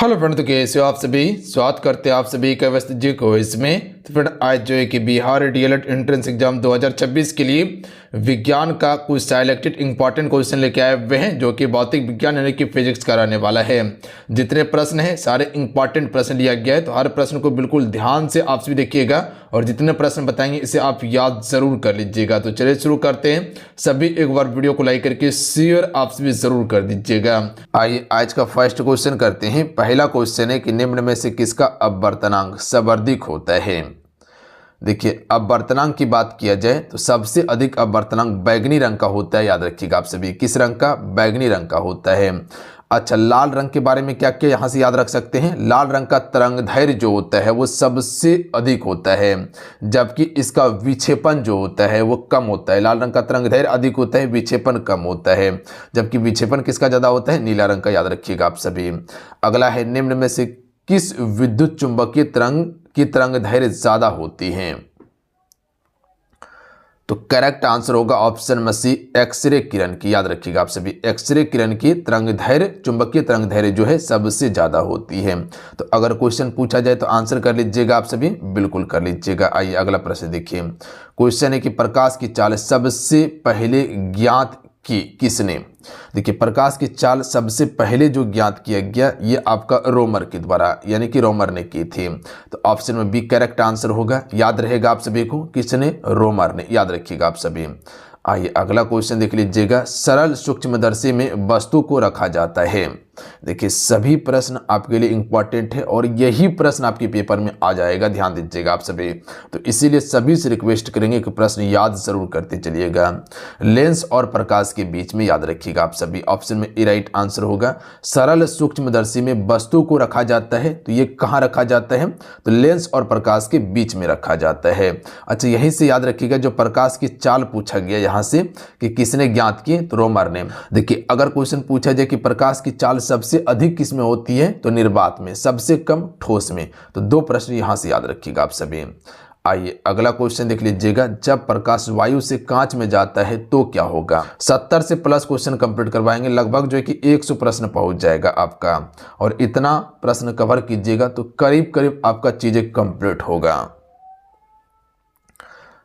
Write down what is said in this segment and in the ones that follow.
Hello friend, तो कैसे हो आप सभी। स्वागत करते हैं आप सभी का व्यस्त जी को इसमें। तो फ्रेंड आज जो है कि बिहार डीएलएड एंट्रेंस एग्जाम 2026 के लिए विज्ञान का कुछ सिलेक्टेड इंपॉर्टेंट क्वेश्चन लेके आए हुए हैं, जो कि भौतिक विज्ञान यानी कि फिजिक्स कराने वाला है। जितने प्रश्न हैं सारे इंपॉर्टेंट प्रश्न लिया गया है, तो हर प्रश्न को बिल्कुल ध्यान से आप सभी देखिएगा और जितने प्रश्न बताएंगे इसे आप याद जरूर कर लीजिएगा। तो चलिए शुरू करते हैं। सभी एक बार वीडियो को लाइक करके शेयर आप सभी जरूर कर दीजिएगा। आइए आज का फर्स्ट क्वेश्चन करते हैं। पहला क्वेश्चन है कि निम्न में से किसका अपवर्तनांक सर्वाधिक होता है। देखिए, अपवर्तनांक की बात किया जाए तो सबसे अधिक अपवर्तनांक बैगनी रंग का होता है। याद रखिएगा आप सभी, किस रंग का? बैगनी रंग का होता है। अच्छा, लाल रंग के बारे में क्या क्या यहां से याद रख सकते हैं। लाल रंग का तरंगदैर्घ्य जो होता है वो सबसे अधिक होता है, जबकि इसका विक्षेपण जो होता है वो कम होता है। लाल रंग का तरंगदैर्घ्य अधिक होता है, विक्षेपण कम होता है, जबकि विक्षेपण किसका ज्यादा होता है? नीला रंग का। याद रखिएगा आप सभी। अगला है, निम्न में से किस विद्युत चुंबकीय तरंग की तरंगदैर्घ्य ज्यादा होती है। तो करेक्ट आंसर होगा ऑप्शन में सी, एक्सरे किरण की। याद रखिएगा आप सभी, एक्सरे किरण की तरंगदैर्घ्य, चुंबकीय तरंगदैर्घ्य जो है सबसे ज्यादा होती है। तो अगर क्वेश्चन पूछा जाए तो आंसर कर लीजिएगा आप सभी, बिल्कुल कर लीजिएगा। आइए अगला प्रश्न देखिए। क्वेश्चन है कि प्रकाश की चाल सबसे पहले ज्ञात की किसने। देखिए, प्रकाश की चाल सबसे पहले जो ज्ञात किया गया ये आपका रोमर के द्वारा, यानी कि रोमर ने की थी। तो ऑप्शन में बी करेक्ट आंसर होगा। याद रहेगा आप सभी को, किसने? रोमर ने। याद रखिएगा आप सभी। आइए अगला क्वेश्चन देख लीजिएगा। सरल सूक्ष्मदर्शी में वस्तु को रखा जाता है। देखिए, सभी प्रश्न आपके लिए इंपॉर्टेंट है और यही प्रश्न आपके पेपर में आ जाएगा, ध्यान दीजिएगा आप सभी। तो इसीलिए सभी से रिक्वेस्ट करेंगे कि प्रश्न याद जरूर करते चलिएगा। लेंस और प्रकाश के बीच में, याद रखिएगा आप सभी। ऑप्शन में ए राइट आंसर होगा। सरल सूक्ष्मदर्शी में वस्तु को रखा जाता है, तो ये कहाँ रखा जाता है? तो लेंस और प्रकाश के बीच में रखा जाता है। अच्छा, यहीं से याद रखिएगा जो प्रकाश की चाल पूछा गया यहाँ से कि किसने ज्ञात की, तो रोमर ने। देखिए, अगर क्वेश्चन पूछा जाए कि प्रकाश की चाल सबसे अधिक किस में होती है, तो निर्वात में, सबसे कम ठोस में। तो दो प्रश्न यहां से याद रखिएगा आप सभी। आइए अगला क्वेश्चन देख लीजिएगा। जब प्रकाश वायु से कांच में जाता है तो क्या होगा। 70 से प्लस क्वेश्चन कंप्लीट करवाएंगे, लगभग जो है कि 100 प्रश्न पहुंच जाएगा आपका। और इतना प्रश्न कवर कीजिएगा तो करीब करीब आपका चीजें कंप्लीट होगा।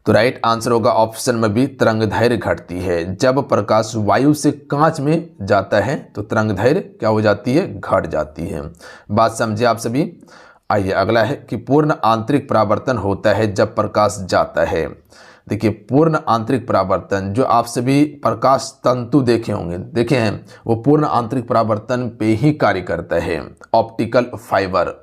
तो राइट आंसर होगा ऑप्शन में भी, तरंगदैर्घ्य घटती है। जब प्रकाश वायु से कांच में जाता है तो तरंगदैर्घ्य क्या हो जाती है? घट जाती है। बात समझे आप सभी। आइए अगला है कि पूर्ण आंतरिक परावर्तन होता है जब प्रकाश जाता है। देखिए, पूर्ण आंतरिक परावर्तन जो आप सभी प्रकाश तंतु देखे होंगे, देखे हैं, वो पूर्ण आंतरिक परावर्तन पे ही कार्य करता है, ऑप्टिकल फाइबर।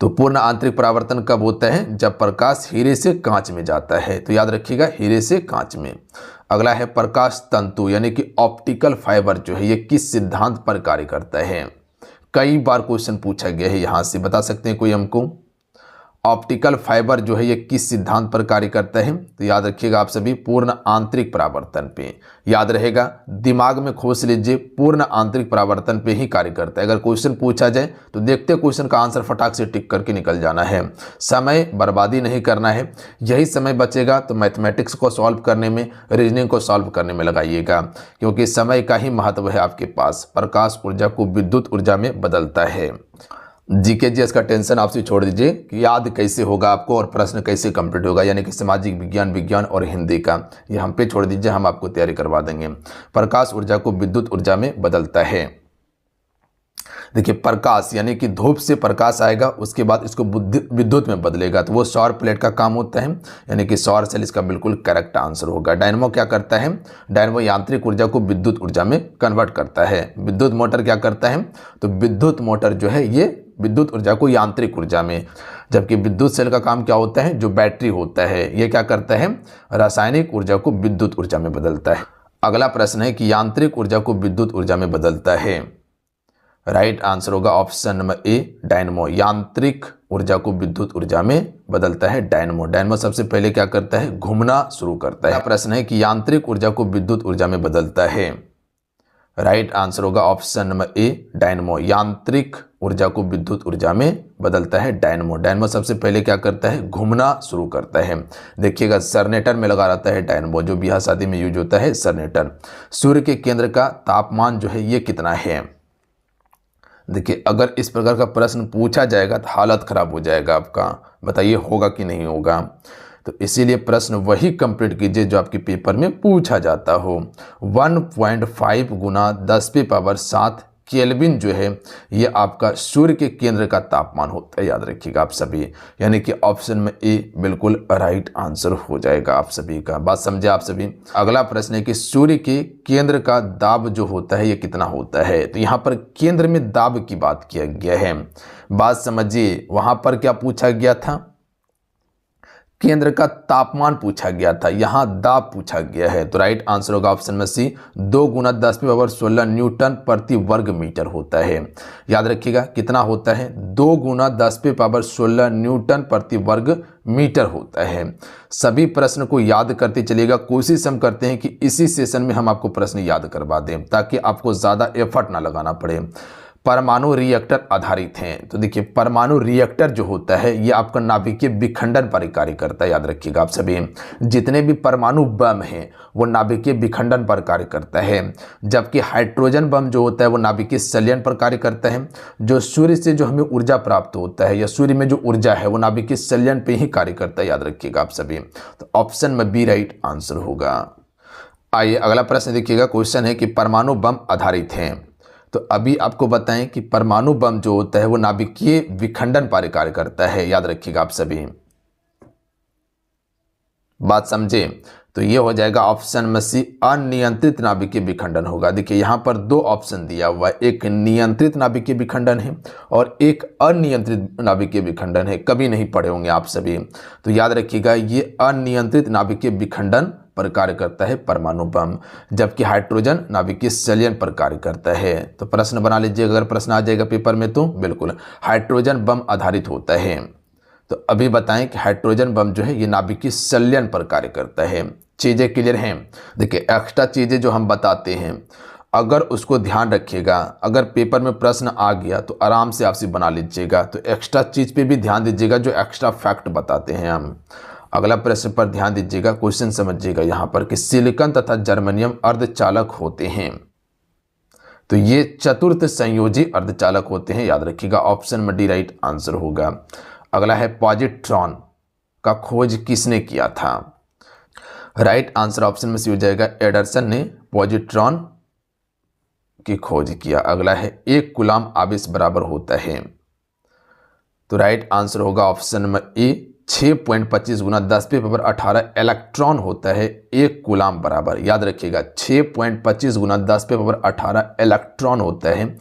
तो पूर्ण आंतरिक परावर्तन कब होता है? जब प्रकाश हीरे से कांच में जाता है। तो याद रखिएगा, हीरे से कांच में। अगला है प्रकाश तंतु यानी कि ऑप्टिकल फाइबर जो है ये किस सिद्धांत पर कार्य करता है। कई बार क्वेश्चन पूछा गया है, यहां से बता सकते हैं कोई हमको? ऑप्टिकल फाइबर जो है ये किस सिद्धांत पर कार्य करता है। तो याद रखिएगा आप सभी, पूर्ण आंतरिक परावर्तन पे। याद रहेगा, दिमाग में खोज लीजिए, पूर्ण आंतरिक परावर्तन पे ही कार्य करता है। अगर क्वेश्चन पूछा जाए तो देखते क्वेश्चन का आंसर फटाक से टिक करके निकल जाना है, समय बर्बादी नहीं करना है। यही समय बचेगा तो मैथमेटिक्स को सॉल्व करने में, रीजनिंग को सॉल्व करने में लगाइएगा, क्योंकि समय का ही महत्व है आपके पास। प्रकाश ऊर्जा को विद्युत ऊर्जा में बदलता है। जीके जीएस का टेंशन आपसे छोड़ दीजिए कि याद कैसे होगा आपको और प्रश्न कैसे कंप्लीट होगा, यानी कि सामाजिक विज्ञान, विज्ञान और हिंदी का, ये हम पे छोड़ दीजिए, हम आपको तैयारी करवा देंगे। प्रकाश ऊर्जा को विद्युत ऊर्जा में बदलता है। देखिए, प्रकाश यानी कि धूप से प्रकाश आएगा, उसके बाद इसको विद्युत में बदलेगा, तो वो सौर प्लेट का काम होता है, यानी कि सौर सेल इसका बिल्कुल करेक्ट आंसर होगा। डायनमो क्या करता है? डायनमो यांत्रिक ऊर्जा को विद्युत ऊर्जा में कन्वर्ट करता है। विद्युत मोटर क्या करता है? तो विद्युत मोटर जो है ये विद्युत ऊर्जा को यांत्रिक ऊर्जा में, जबकि विद्युत सेल का काम क्या होता है? जो बैटरी होता है ये क्या करता है? रासायनिक ऊर्जा को विद्युत ऊर्जा में बदलता है। अगला प्रश्न है कि यांत्रिक ऊर्जा को विद्युत ऊर्जा में बदलता है। राइट आंसर होगा ऑप्शन नंबर ए, डायनमो। यांत्रिक ऊर्जा को विद्युत ऊर्जा में बदलता है डायनमो। डायनमो सबसे पहले क्या करता है? घूमना शुरू करता है। प्रश्न है कि यांत्रिक ऊर्जा को विद्युत ऊर्जा में बदलता है। राइट आंसर होगा ऑप्शन नंबर ए, डायनमो। यांत्रिक ऊर्जा को विद्युत ऊर्जा में बदलता है डायनमो। डायनमो सबसे पहले क्या करता है? घूमना शुरू करता है। देखिएगा, सरनेटर में लगा रहता है डायनमो, जो ब्याह शादी में यूज होता है सरनेटर। सूर्य के केंद्र का तापमान जो है ये कितना है? देखिए अगर इस प्रकार का प्रश्न पूछा जाएगा तो हालत खराब हो जाएगा आपका। बताइए होगा कि नहीं होगा। तो इसीलिए प्रश्न वही कंप्लीट कीजिए जो आपके पेपर में पूछा जाता हो। 1.5 गुना 10⁻7 केल्विन जो है ये आपका सूर्य के केंद्र का तापमान होता है, याद रखिएगा आप सभी। यानी कि ऑप्शन में ए बिल्कुल राइट आंसर हो जाएगा आप सभी का। बात समझे आप सभी। अगला प्रश्न है कि सूर्य के केंद्र का दाब जो होता है ये कितना होता है। तो यहाँ पर केंद्र में दाब की बात किया गया है। बात समझिए, वहां पर क्या पूछा गया था, केंद्र का तापमान पूछा गया था, यहां दाब पूछा गया है। तो राइट आंसर होगा ऑप्शन में सी, 2 गुना 10⁻16 न्यूटन प्रति वर्ग मीटर होता है। याद रखिएगा कितना होता है, 2 गुना 10⁻16 न्यूटन प्रति वर्ग मीटर होता है। सभी प्रश्न को याद करते चलिएगा। कोशिश हम करते हैं कि इसी सेशन में हम आपको प्रश्न याद करवा दें ताकि आपको ज़्यादा एफर्ट ना लगाना पड़े। परमाणु रिएक्टर आधारित हैं। तो देखिए परमाणु रिएक्टर जो होता है ये आपका नाभिकीय विखंडन पर कार्य करता है। याद रखिएगा आप सभी, जितने भी परमाणु बम हैं वो नाभिकीय विखंडन पर कार्य करता है, जबकि हाइड्रोजन बम जो होता है वो नाभिकीय संलयन पर कार्य करता है। जो सूर्य से जो हमें ऊर्जा प्राप्त होता है या सूर्य में जो ऊर्जा है वो नाभिकीय संलयन पे ही कार्य करता है। याद रखिएगा आप सभी। तो ऑप्शन में बी राइट आंसर होगा। आइए अगला प्रश्न देखिएगा। क्वेश्चन है कि परमाणु बम आधारित हैं। तो अभी आपको बताएं कि परमाणु बम जो होता है वो नाभिकीय विखंडन पर कार्य करता है। याद रखिएगा आप सभी। बात समझे। तो ये हो जाएगा ऑप्शन में सी, अनियंत्रित नाभिकीय विखंडन होगा। देखिए यहाँ पर 2 ऑप्शन दिया हुआ है, एक नियंत्रित नाभिकीय विखंडन है और एक अनियंत्रित नाभिकीय विखंडन है। कभी नहीं पढ़े होंगे आप सभी। तो याद रखिएगा ये अनियंत्रित नाभिकीय विखंडन पर कार्य करता है परमाणु बम, जबकि हाइड्रोजन नाभिकीय संलयन पर कार्य करता है। तो प्रश्न बना लीजिए, अगर प्रश्न आ जाएगा पेपर में तो बिल्कुल हाइड्रोजन बम आधारित होता है। तो अभी बताएं कि हाइड्रोजन बम जो है ये नाभिकीय संलयन पर कार्य करता है। चीज़ें क्लियर हैं। देखिए एक्स्ट्रा चीज़ें जो हम बताते हैं अगर उसको ध्यान रखिएगा, अगर पेपर में प्रश्न आ गया तो आराम से आपसे बना लीजिएगा। तो एक्स्ट्रा चीज़ पे भी ध्यान दीजिएगा जो एक्स्ट्रा फैक्ट बताते हैं हम। अगला प्रश्न पर ध्यान दीजिएगा, क्वेश्चन समझिएगा यहाँ पर कि सिलिकॉन तथा जर्मेनियम अर्धचालक होते हैं। तो ये चतुर्थ संयोजी अर्धचालक होते हैं। याद रखिएगा ऑप्शन में डी राइट आंसर होगा। अगला है पॉजिट्रॉन का खोज किसने किया था। राइट आंसर ऑप्शन में सी हो जाएगा, एडरसन ने पॉजिट्रॉन की खोज किया। अगला है 1 कूलाम आवेश बराबर होता है। तो राइट आंसर होगा ऑप्शन में ए, 6.25 गुना 10⁻18 इलेक्ट्रॉन होता है 1 कूलाम बराबर। याद रखिएगा 6.25 गुना 10⁻18 इलेक्ट्रॉन होता है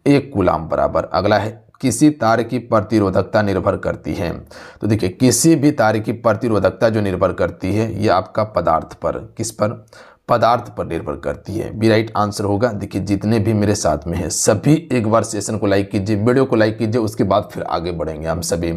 1 कूलाम बराबर। अगला है किसी तार की प्रतिरोधकता निर्भर करती है। तो देखिए किसी भी तार की प्रतिरोधकता जो निर्भर करती है ये आपका पदार्थ पर, किस पर, पदार्थ पर निर्भर करती है। बी राइट आंसर होगा। देखिए जितने भी मेरे साथ में हैं सभी एक बार सेशन को लाइक कीजिए, वीडियो को लाइक कीजिए, उसके बाद फिर आगे बढ़ेंगे हम सभी।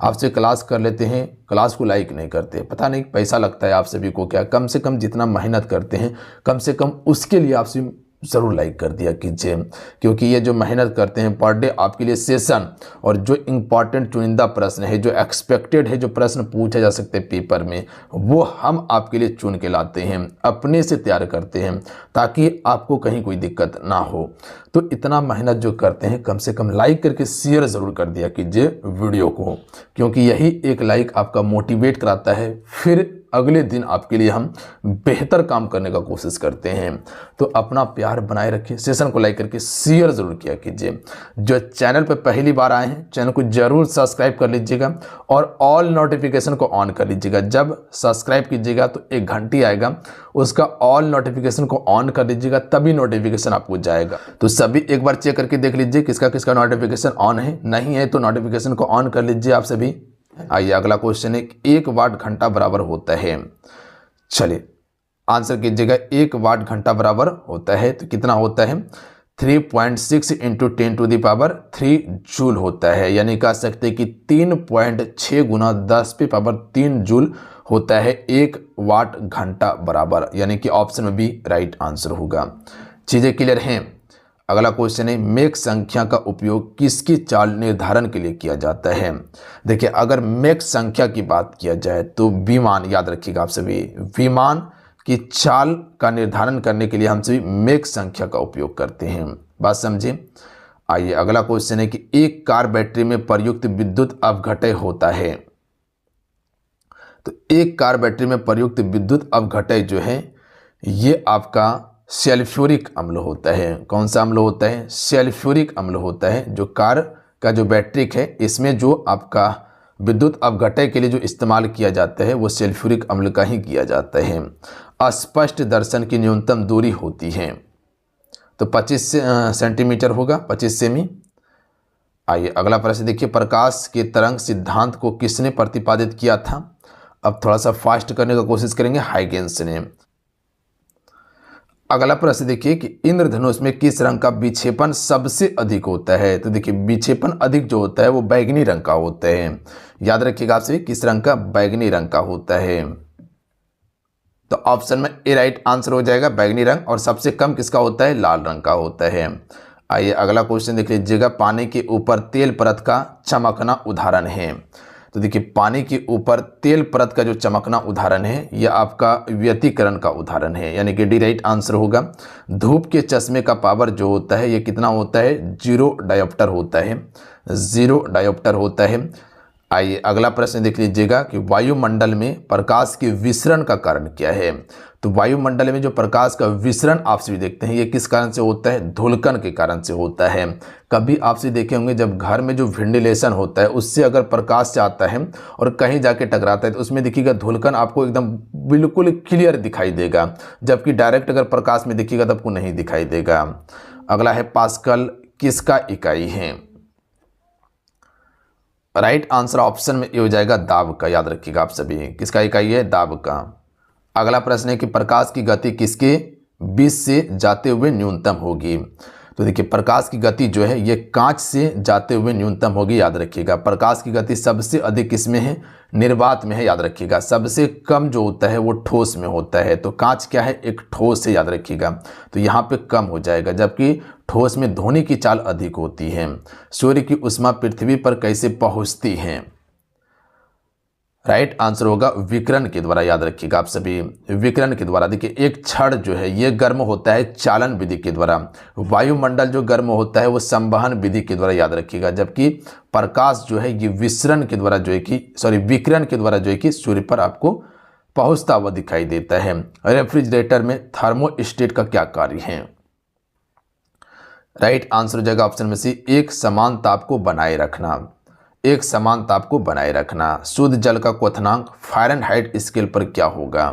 आपसे क्लास कर लेते हैं, क्लास को लाइक नहीं करते, पता नहीं पैसा लगता है आप सभी को क्या। कम से कम जितना मेहनत करते हैं कम से कम उसके लिए आपसे ज़रूर लाइक कर दिया कीजिए, क्योंकि ये जो मेहनत करते हैं पर डे आपके लिए सेशन और जो इम्पॉर्टेंट चुनिंदा प्रश्न है, जो एक्सपेक्टेड है, जो प्रश्न पूछे जा सकते हैं पेपर में, वो हम आपके लिए चुन के लाते हैं, अपने से तैयार करते हैं ताकि आपको कहीं कोई दिक्कत ना हो। तो इतना मेहनत जो करते हैं कम से कम लाइक करके शेयर ज़रूर कर दिया कीजिए वीडियो को, क्योंकि यही एक लाइक आपका मोटिवेट कराता है, फिर अगले दिन आपके लिए हम बेहतर काम करने का कोशिश करते हैं। तो अपना प्यार बनाए रखिए, सेशन को लाइक करके शेयर ज़रूर किया कीजिए। जो चैनल पर पहली बार आए हैं चैनल को ज़रूर सब्सक्राइब कर लीजिएगा और ऑल नोटिफिकेशन को ऑन कर लीजिएगा। जब सब्सक्राइब कीजिएगा तो एक घंटी आएगा, उसका ऑल नोटिफिकेशन को ऑन कर लीजिएगा, तभी नोटिफिकेशन आपको जाएगा। तो सभी एक बार चेक करके देख लीजिए किसका किसका नोटिफिकेशन ऑन है, नहीं है तो नोटिफिकेशन को ऑन कर लीजिए आप सभी। आइए अगला क्वेश्चन है, 1 वाट घंटा बराबर होता है। चलिए आंसर कीजिएगा, 1 वाट घंटा बराबर होता है तो कितना होता है, 3.6 × 10⁻³ जूल होता है। यानी कह सकते हैं कि 3.6 गुना 10⁻³ जूल होता है 1 वाट घंटा बराबर। यानी कि ऑप्शन में भी राइट आंसर होगा। चीज़ें क्लियर हैं। अगला क्वेश्चन है, मेक संख्या का उपयोग किसकी चाल निर्धारण के लिए किया जाता है। देखिए अगर मेक संख्या की बात किया जाए तो विमान, याद रखिएगा आप सभी, विमान की चाल का निर्धारण करने के लिए हम सभी मेक संख्या का उपयोग करते हैं। बात समझे। आइए अगला क्वेश्चन है कि एक कार बैटरी में प्रयुक्त विद्युत अपघटय होता है। तो एक कार बैटरी में प्रयुक्त विद्युत अपघटय जो है ये आपका सल्फ्यूरिक अम्ल होता है। कौन सा अम्ल होता है? सल्फ्यूरिक अम्ल होता है। जो कार का जो बैटरी है इसमें जो आपका विद्युत अपघटय के लिए जो इस्तेमाल किया जाता है वो सल्फ्यूरिक अम्ल का ही किया जाता है। अस्पष्ट दर्शन की न्यूनतम दूरी होती है तो 25 सेंटीमीटर होगा, 25 सेमी। आइए अगला प्रश्न देखिए, प्रकाश के तरंग सिद्धांत को किसने प्रतिपादित किया था? अब थोड़ा सा फास्ट करने का कोशिश करेंगे, हाइगेंस ने। अगला प्रश्न देखिए कि इंद्रधनुष में किस रंग का विक्षेपण सबसे अधिक होता है? तो देखिए विक्षेपण अधिक जो होता है वो बैगनी रंग का होता है। याद रखिएगा आपसे, किस रंग का? बैगनी रंग का होता है। तो ऑप्शन में ए राइट आंसर हो जाएगा, बैगनी रंग। और सबसे कम किसका होता है? लाल रंग का होता है। आइए अगला क्वेश्चन देख लीजिएगा, पानी के ऊपर तेल परत का चमकना उदाहरण है। तो देखिए पानी के ऊपर तेल परत का जो चमकना उदाहरण है यह आपका व्यतिकरण का उदाहरण है, यानी कि डी राइट आंसर होगा। धूप के चश्मे का पावर जो होता है ये कितना होता है? 0 डायोप्टर होता है, 0 डायोप्टर होता है। आइए अगला प्रश्न देख लीजिएगा कि वायुमंडल में प्रकाश के विसरण का कारण क्या है? तो वायुमंडल में जो प्रकाश का विसरण आपसे देखते हैं ये किस कारण से होता है? धूलकण के कारण से होता है। कभी आपसे देखे होंगे जब घर में जो वेंटिलेशन होता है उससे अगर प्रकाश जाता है और कहीं जाके टकराता है तो उसमें देखिएगा धूलकण आपको एकदम बिल्कुल क्लियर दिखाई देगा, जबकि डायरेक्ट अगर प्रकाश में दिखेगा तो आपको नहीं दिखाई देगा। अगला है, पास्कल किसका इकाई है? राइट आंसर ऑप्शन में ये हो जाएगा दाब का। याद रखिएगा आप सभी, किसका इकाई है? दाब का। अगला प्रश्न है कि प्रकाश की गति किसके बीच से जाते हुए न्यूनतम होगी? तो देखिए प्रकाश की गति जो है ये कांच से जाते हुए न्यूनतम होगी। याद रखिएगा प्रकाश की गति सबसे अधिक किसमें है? निर्वात में है। याद रखिएगा सबसे कम जो होता है वो ठोस में होता है। तो कांच क्या है? एक ठोस है। याद रखिएगा तो यहाँ पे कम हो जाएगा, जबकि ठोस में ध्वनि की चाल अधिक होती है। सूर्य की ऊष्मा पृथ्वी पर कैसे पहुँचती है? राइट आंसर होगा विकिरण के द्वारा। याद रखिएगा आप सभी, विकिरण के द्वारा। देखिए एक क्षण जो है ये गर्म होता है चालन विधि के द्वारा, वायुमंडल जो गर्म होता है वो संवहन विधि के द्वारा। याद रखिएगा जबकि प्रकाश जो है ये विसरण के द्वारा जो है कि विकिरण के द्वारा जो है कि सूर्य पर आपको पहुंचता हुआ दिखाई देता है। रेफ्रिजरेटर में थर्मोस्टेट का क्या कार्य है? राइट आंसर हो जाएगा ऑप्शन में सी, एक समान ताप को बनाए रखना। एक समान ताप को बनाए रखना। शुद्ध जल का क्वथनांक फ़ारेनहाइट स्केल पर क्या होगा?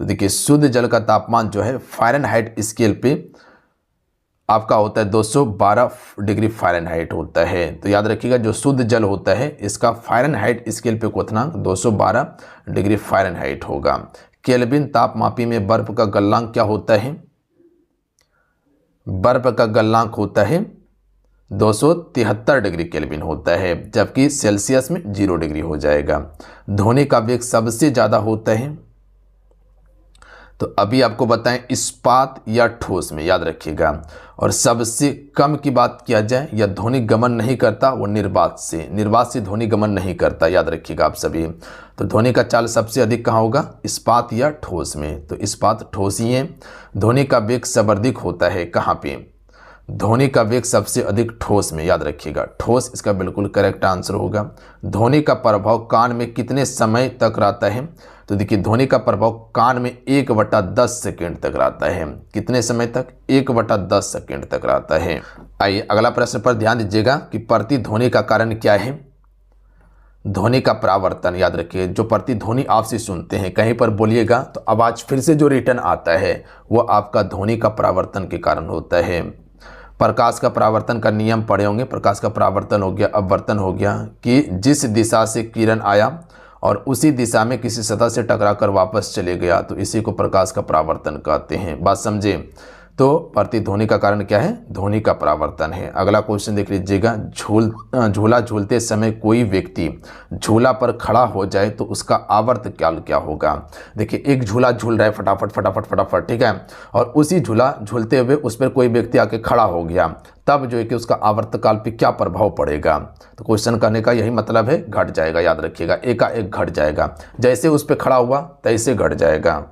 तो देखिए शुद्ध जल का तापमान जो है फ़ारेनहाइट स्केल पे आपका होता है 212 डिग्री फ़ारेनहाइट होता है। तो याद रखिएगा जो शुद्ध जल होता है इसका फ़ारेनहाइट स्केल पे क्वथनांक 212 डिग्री फ़ारेनहाइट होगा। केल्विन तापमापी में बर्फ का गलनांक क्या होता है? बर्फ का गलनांक होता है 273 डिग्री केल्विन होता है, जबकि सेल्सियस में 0 डिग्री हो जाएगा। ध्वनि का वेग सबसे ज़्यादा होता है तो अभी आपको बताएं इस्पात या ठोस में। याद रखिएगा। और सबसे कम की बात किया जाए या ध्वनि गमन नहीं करता वो निर्वात से। निर्वात से ध्वनि गमन नहीं करता। याद रखिएगा आप सभी। तो ध्वनि का चाल सबसे अधिक कहाँ होगा? इस्पात या ठोस में। तो इस्पात ठोस ही है। ध्वनि का वेग सर्वाधिक होता है कहाँ पे? ध्वनि का वेग सबसे अधिक ठोस में। याद रखिएगा ठोस इसका बिल्कुल करेक्ट आंसर होगा। ध्वनि का प्रभाव कान में कितने समय तक रहता है? तो देखिए ध्वनि का प्रभाव कान में 1/10 सेकेंड तक रहता है। कितने समय तक? 1/10 सेकेंड तक रहता है। आइए अगला प्रश्न पर ध्यान दीजिएगा कि प्रतिध्वनि का कारण क्या है? ध्वनि का परावर्तन। याद रखिए जो प्रतिध्वनि आपसे सुनते हैं कहीं पर बोलिएगा तो आवाज़ फिर से जो रिटर्न आता है वो आपका ध्वनि का परावर्तन के कारण होता है। प्रकाश का परावर्तन का नियम पढ़े होंगे। प्रकाश का परावर्तन हो गया, अपवर्तन हो गया कि जिस दिशा से किरण आया और उसी दिशा में किसी सतह से टकराकर वापस चले गया, तो इसी को प्रकाश का परावर्तन कहते हैं। बात समझे? तो प्रतिध्वनि का कारण क्या है? ध्वनि का परावर्तन है। अगला क्वेश्चन देख लीजिएगा, झूला झूलते समय कोई व्यक्ति झूला पर खड़ा हो जाए तो उसका आवर्त काल क्या होगा? देखिए एक झूला झूल रहा है फटाफट फटाफट फटाफट, ठीक है, और उसी झूला झूलते हुए उस पर कोई व्यक्ति आके खड़ा हो गया, तब जो है कि उसका आवर्तकाल पे क्या प्रभाव पड़ेगा? तो क्वेश्चन करने का यही मतलब है, घट जाएगा। याद रखिएगा एकाएक घट जाएगा, जैसे उस पर खड़ा हुआ तैसे घट जाएगा।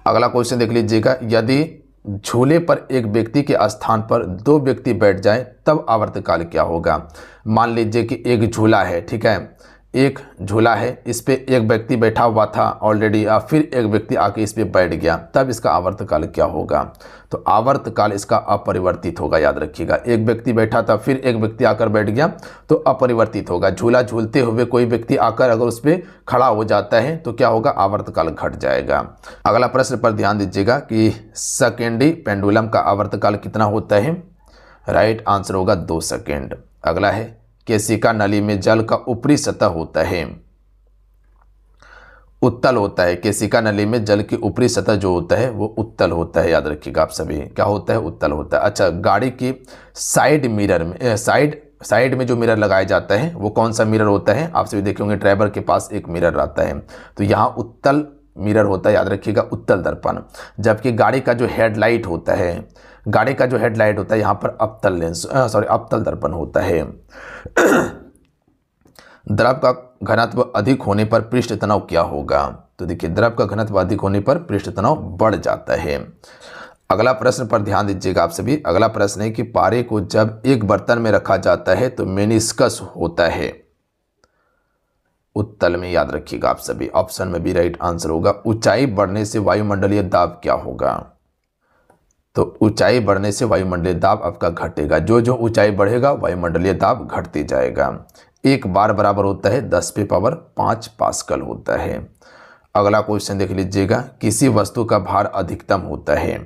अगला क्वेश्चन देख लीजिएगा, यदि झूले पर एक व्यक्ति के स्थान पर दो व्यक्ति बैठ जाएं तब आवर्तकाल क्या होगा। मान लीजिए कि एक झूला है, ठीक है, एक झूला है, इस पे एक व्यक्ति बैठा हुआ था ऑलरेडी, फिर एक व्यक्ति आके इस पे बैठ गया, तब इसका आवर्तकाल क्या होगा। तो आवर्तकाल इसका अपरिवर्तित होगा, याद रखिएगा। एक व्यक्ति बैठा था, फिर एक व्यक्ति आकर बैठ गया तो अपरिवर्तित होगा। झूला झूलते हुए कोई व्यक्ति आकर अगर उस पर खड़ा हो जाता है तो क्या होगा, आवर्तकाल घट जाएगा। अगला प्रश्न पर ध्यान दीजिएगा कि सेकेंडी पेंडुलम का आवर्तकाल कितना होता है। राइट आंसर होगा 2 सेकेंड। अगला है केशिका नली में जल का ऊपरी सतह होता है, उत्तल होता है। केशिका नली में जल की ऊपरी सतह जो होता है वो उत्तल होता है, याद रखिएगा आप सभी। क्या होता है, उत्तल होता है। अच्छा, गाड़ी की साइड मिरर में साइड में जो मिरर लगाया जाता है वो कौन सा मिरर होता है। आप सभी देखे होंगे ड्राइवर के पास एक मिरर रहता है, तो यहाँ उत्तल मिरर होता है, याद रखिएगा, उत्तल दर्पण। जबकि गाड़ी का जो हेडलाइट होता है, गाड़ी का जो हेडलाइट होता है यहाँ पर अवतल दर्पण होता है। द्रव का घनत्व अधिक होने पर पृष्ठ तनाव क्या होगा। तो देखिए, द्रव का घनत्व अधिक होने पर पृष्ठ तनाव बढ़ जाता है। अगला प्रश्न पर ध्यान दीजिएगा आप सभी। अगला प्रश्न है कि पारे को जब एक बर्तन में रखा जाता है तो मेनिस्कस होता है उत्तल में, याद रखिएगा आप सभी। ऑप्शन में भी राइट आंसर होगा। ऊंचाई बढ़ने से वायुमंडलीय दाब क्या होगा। तो ऊंचाई बढ़ने से वायुमंडलीय दाब आपका घटेगा। जो जो ऊंचाई बढ़ेगा वायुमंडलीय दाब घटते जाएगा। एक बार बराबर होता है 10⁵ पास्कल होता है। अगला क्वेश्चन देख लीजिएगा। किसी वस्तु का भार अधिकतम होता है।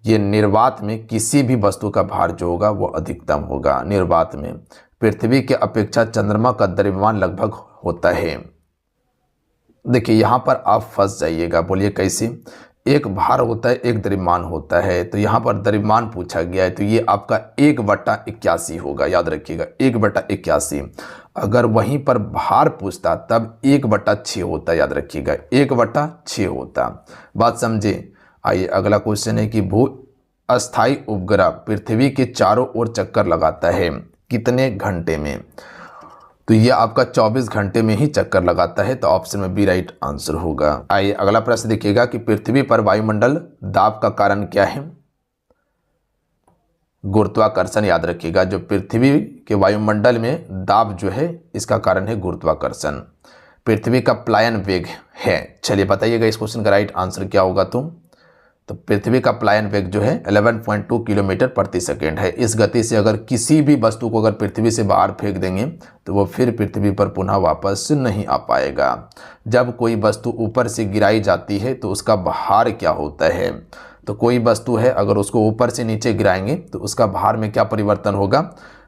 ये निर्वात में किसी भी वस्तु का भार जो होगा वो अधिकतम होगा। निर्वात में पृथ्वी के अपेक्षा चंद्रमा का द्रव्यमान लगभग होता है। देखिए, यहाँ पर आप फंस जाइएगा। बोलिए कैसे। एक भार होता है, एक द्रव्यमान होता है, तो यहाँ पर द्रव्यमान पूछा गया है तो ये आपका 1/81 होगा, याद रखिएगा 1/81। अगर वहीं पर भार पूछता तब 1/6 होता, याद रखिएगा 1/6 होता। बात समझे। आइए अगला क्वेश्चन है कि भू अस्थायी उपग्रह पृथ्वी के चारों ओर चक्कर लगाता है कितने घंटे में। तो ये आपका 24 घंटे में ही चक्कर लगाता है, तो ऑप्शन में बी राइट आंसर होगा। आइए अगला प्रश्न देखिएगा कि पृथ्वी पर वायुमंडल दाब का कारण क्या है। गुरुत्वाकर्षण, याद रखिएगा। जो पृथ्वी के वायुमंडल में दाब जो है इसका कारण है गुरुत्वाकर्षण। पृथ्वी का प्लायन वेग है। चलिए बताइएगा इस क्वेश्चन का राइट आंसर क्या होगा। तो पृथ्वी का प्लायन वेग जो है 11.2 किलोमीटर प्रति सेकेंड है। इस गति से अगर किसी भी वस्तु को अगर पृथ्वी से बाहर फेंक देंगे तो वो फिर पृथ्वी पर पुनः वापस नहीं आ पाएगा। जब कोई वस्तु ऊपर से गिराई जाती है तो उसका भार क्या होता है। तो कोई वस्तु है, अगर उसको ऊपर से नीचे गिराएंगे तो उसका भार में क्या परिवर्तन होगा,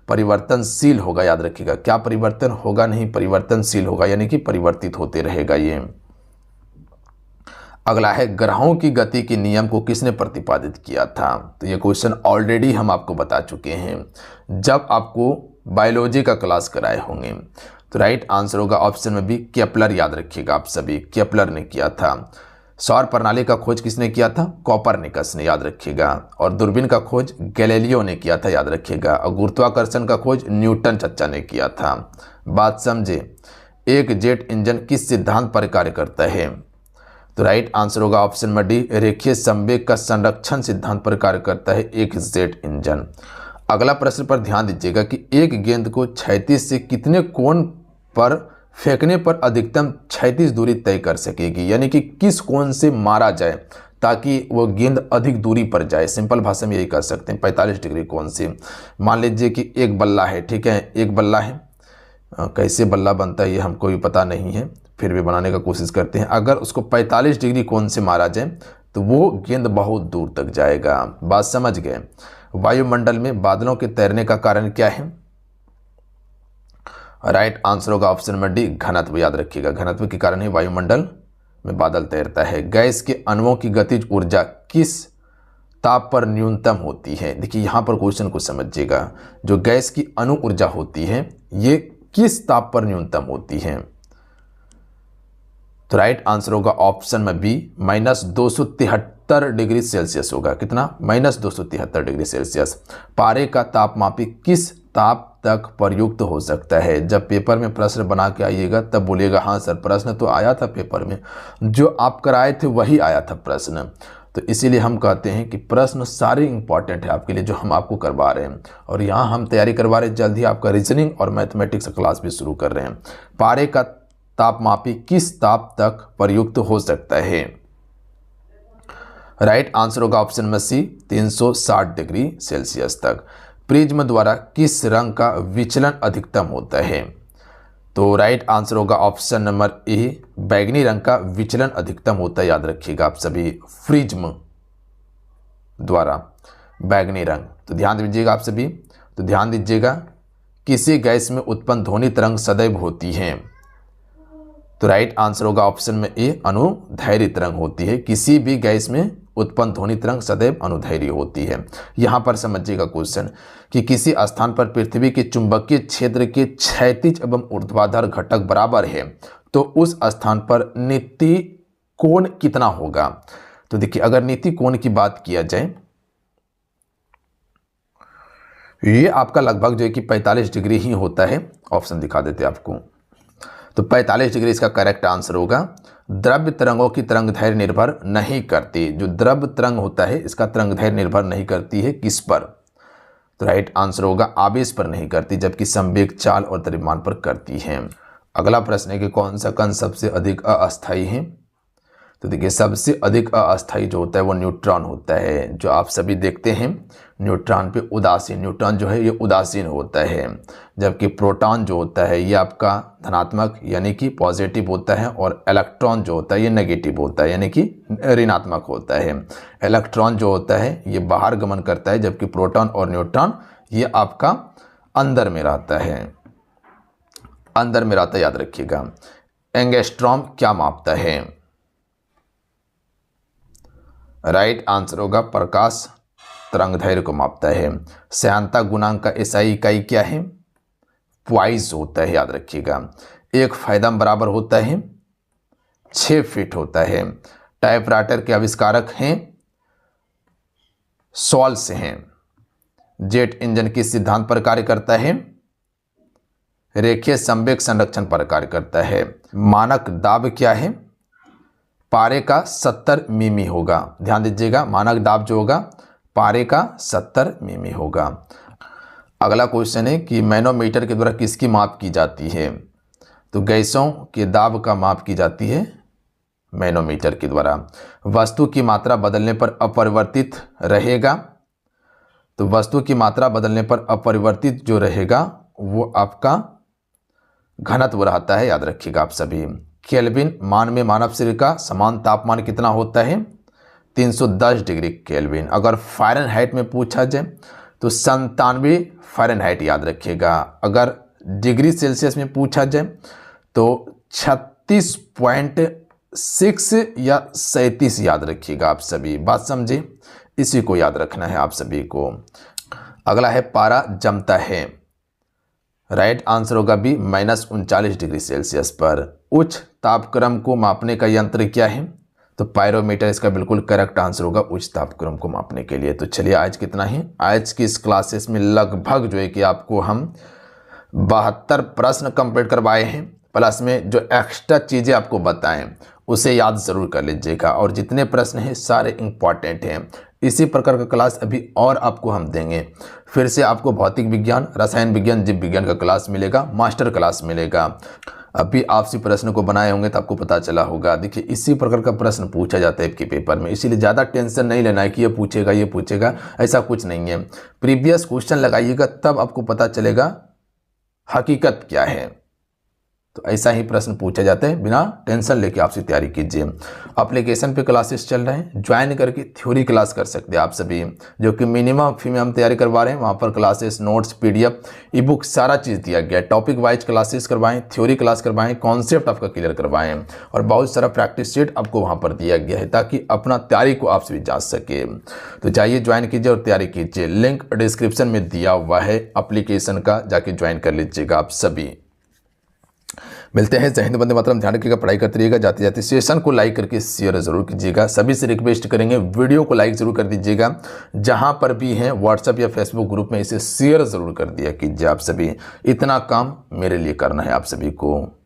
परिवर्तनशील होगा, याद रखिएगा। क्या परिवर्तन होगा, नहीं परिवर्तनशील होगा, यानी कि परिवर्तित होते रहेगा ये। अगला है ग्रहों की गति के नियम को किसने प्रतिपादित किया था। तो ये क्वेश्चन ऑलरेडी हम आपको बता चुके हैं जब आपको बायोलॉजी का क्लास कराए होंगे। तो राइट आंसर होगा ऑप्शन में भी केपलर, याद रखिएगा आप सभी, केपलर ने किया था। सौर प्रणाली का खोज किसने किया था, कोपरनिकस ने, याद रखिएगा। और दूरबीन का खोज गैलीलियो ने किया था, याद रखिएगा। और गुरुत्वाकर्षण का खोज न्यूटन चचा ने किया था। बात समझे। एक जेट इंजन किस सिद्धांत पर कार्य करता है। तो राइट आंसर होगा ऑप्शन में डी, रेखीय संवेग का संरक्षण सिद्धांत पर कार्य करता है एक जेट इंजन। अगला प्रश्न पर ध्यान दीजिएगा कि एक गेंद को क्षैतिज से कितने कोण पर फेंकने पर अधिकतम क्षैतिज दूरी तय कर सकेगी, यानी कि किस कोण से मारा जाए ताकि वो गेंद अधिक दूरी पर जाए। सिंपल भाषा में यही कर सकते हैं, 45 डिग्री कोण से। मान लीजिए कि एक बल्ला है, ठीक है, एक बल्ला है। कैसे बल्ला बनता है ये हमको भी पता नहीं है, फिर भी बनाने का कोशिश करते हैं। अगर उसको 45 डिग्री कोण से मारा जाए तो वो गेंद बहुत दूर तक जाएगा। बात समझ गए। वायुमंडल में बादलों के तैरने का कारण क्या है। राइट आंसर होगा ऑप्शन में डी, घनत्व, याद रखिएगा। घनत्व के कारण ही वायुमंडल में बादल तैरता है। गैस के अणुओं की गतिज ऊर्जा किस ताप पर न्यूनतम होती है। देखिए यहाँ पर क्वेश्चन को समझिएगा। जो गैस की अणु ऊर्जा होती है ये किस ताप पर न्यूनतम होती है। तो राइट आंसर होगा ऑप्शन में बी, -273 डिग्री सेल्सियस होगा। कितना, -273 डिग्री सेल्सियस। पारे का तापमापी किस ताप तक प्रयुक्त हो सकता है। जब पेपर में प्रश्न बना के आइएगा तब बोलिएगा हाँ सर प्रश्न तो आया था पेपर में, जो आप कराए थे वही आया था प्रश्न। तो इसीलिए हम कहते हैं कि प्रश्न सारे इंपॉर्टेंट है आपके लिए जो हम आपको करवा रहे हैं। और यहाँ हम तैयारी करवा रहे हैं, जल्द ही आपका रीजनिंग और मैथमेटिक्स क्लास भी शुरू कर रहे हैं। पारे का तापमापी किस ताप तक प्रयुक्त हो सकता है? राइट आंसर होगा ऑप्शन में सी, 360 डिग्री सेल्सियस तक। प्रिज्म द्वारा किस रंग का विचलन अधिकतम होता है? तो राइट आंसर होगा ऑप्शन नंबर ए, बैगनी रंग का विचलन अधिकतम होता है। याद रखिएगा आप सभी, प्रिज्म द्वारा बैगनी रंग। तो ध्यान दीजिएगा आप सभी, तो ध्यान दीजिएगा, किसी गैस में उत्पन्न ध्वनि तरंग सदैव होती है? तो राइट आंसर होगा ऑप्शन में ए, अनुदैर्घ्य तरंग होती है। किसी भी गैस में उत्पन्न ध्वनि तरंग सदैव अनुदैर्घ्य होती है। यहाँ पर समझिएगा क्वेश्चन कि किसी स्थान पर पृथ्वी के चुंबकीय क्षेत्र के क्षैतिज एवं ऊर्ध्वाधर घटक बराबर है तो उस स्थान पर नीति कोण कितना होगा? तो देखिए, अगर नीति कोण की बात किया जाए, ये आपका लगभग जो है कि 45 डिग्री ही होता है। ऑप्शन दिखा देते आपको, तो 45 डिग्री इसका करेक्ट आंसर होगा। द्रव्य तरंगों की तरंगदैर्घ्य निर्भर नहीं करती। जो द्रव्य तरंग होता है इसका तरंगदैर्घ्य निर्भर नहीं करती है, किस पर? तो राइट आंसर होगा आवेश पर नहीं करती, जबकि संवेग, चाल और द्रव्यमान पर करती है। अगला प्रश्न है कि कौन सा कण सबसे अधिक अस्थायी है? तो देखिए, सबसे अधिक अस्थायी जो होता है वो न्यूट्रॉन होता है। जो आप सभी देखते हैं न्यूट्रॉन पे उदासीन, न्यूट्रॉन जो है ये उदासीन होता है, जबकि प्रोटॉन जो होता है ये आपका धनात्मक यानी कि पॉजिटिव होता है, और इलेक्ट्रॉन जो होता है ये नेगेटिव होता है यानी कि ऋणात्मक होता है। इलेक्ट्रॉन जो होता है ये बाहर गमन करता है, जबकि प्रोटॉन और न्यूट्रॉन ये आपका अंदर में रहता है, अंदर में रहता है। याद रखिएगा। एंगस्ट्रॉम क्या मापता है? राइट आंसर होगा प्रकाश तरंगदैर्घ्य को मापता है। श्यानता गुणांक का एसआई इकाई क्या है? प्वाइज होता है। याद रखिएगा। एक फायदम बराबर होता है 6 फीट होता है। टाइपराइटर के आविष्कारक हैं सॉल्स हैं। जेट इंजन किस सिद्धांत पर कार्य करता है? रेखीय संवेग संरक्षण पर कार्य करता है। मानक दाब क्या है? पारे का 70 मिमी होगा। ध्यान दीजिएगा, मानक दाब जो होगा पारे का 70 मिमी होगा। अगला क्वेश्चन है कि मैनोमीटर के द्वारा किसकी माप की जाती है? तो गैसों के दाब का माप की जाती है मैनोमीटर के द्वारा। वस्तु की मात्रा बदलने पर अपरिवर्तित रहेगा। तो वस्तु की मात्रा बदलने पर अपरिवर्तित जो रहेगा वो आपका घनत्व रहता है। याद रखिएगा आप सभी। केल्विन मान में मानव शरीर का समान तापमान कितना होता है? 310 डिग्री केल्विन। अगर फ़ारेनहाइट में पूछा जाए तो 97 फ़ारेनहाइट याद रखिएगा। अगर डिग्री सेल्सियस में पूछा जाए तो 36.6 या 37 याद रखिएगा आप सभी। बात समझे, इसी को याद रखना है आप सभी को। अगला है पारा जमता है। राइट आंसर होगा बी, -39 डिग्री सेल्सियस पर। उच्च तापक्रम को मापने का यंत्र क्या है? तो पायरोमीटर इसका बिल्कुल करेक्ट आंसर होगा उच्च तापक्रम को मापने के लिए। तो चलिए आज कितना है, आज की इस क्लासेस में लगभग जो है कि आपको हम 72 प्रश्न कंप्लीट करवाए हैं, प्लस में जो एक्स्ट्रा चीज़ें आपको बताएं उसे याद ज़रूर कर लीजिएगा। और जितने प्रश्न हैं सारे इंपॉर्टेंट हैं। इसी प्रकार का क्लास अभी और आपको हम देंगे। फिर से आपको भौतिक विज्ञान, रसायन विज्ञान, जीव विज्ञान का क्लास मिलेगा, मास्टर क्लास मिलेगा। अभी आपसी प्रश्न को बनाए होंगे तो आपको पता चला होगा। देखिए, इसी प्रकार का प्रश्न पूछा जाता है आपके पेपर में, इसीलिए ज़्यादा टेंशन नहीं लेना है कि ये पूछेगा, ऐसा कुछ नहीं है। प्रीवियस क्वेश्चन लगाइएगा तब आपको पता चलेगा हकीकत क्या है। तो ऐसा ही प्रश्न पूछा जाता है, बिना टेंशन लेके आपसे तैयारी कीजिए। एप्लीकेशन पे क्लासेस चल रहे हैं, ज्वाइन करके थ्योरी क्लास कर सकते हैं आप सभी, जो कि मिनिमम फी में हम तैयारी करवा रहे हैं। वहाँ पर क्लासेस, नोट्स, पीडीएफ, ई बुक सारा चीज़ दिया गया है। टॉपिक वाइज क्लासेस करवाएं, थ्योरी क्लास करवाएं, कॉन्सेप्ट आपका क्लियर करवाएं, और बहुत सारा प्रैक्टिस सेट आपको वहाँ पर दिया गया है ताकि अपना तैयारी को आप सभी जान सके। तो जाइए ज्वाइन कीजिए और तैयारी कीजिए। लिंक डिस्क्रिप्शन में दिया हुआ है एप्लीकेशन का, जाके ज्वाइन कर लीजिएगा आप सभी। मिलते हैं। जय हिंद, वंदे मातरम। ध्यान रखिएगा, पढ़ाई करते रहिएगा। जाते जाते सेशन को लाइक करके शेयर जरूर कीजिएगा। सभी से रिक्वेस्ट करेंगे वीडियो को लाइक जरूर कर दीजिएगा। जहां पर भी हैं व्हाट्सएप या फेसबुक ग्रुप में इसे शेयर जरूर कर दिया कीजिए आप सभी। इतना काम मेरे लिए करना है आप सभी को।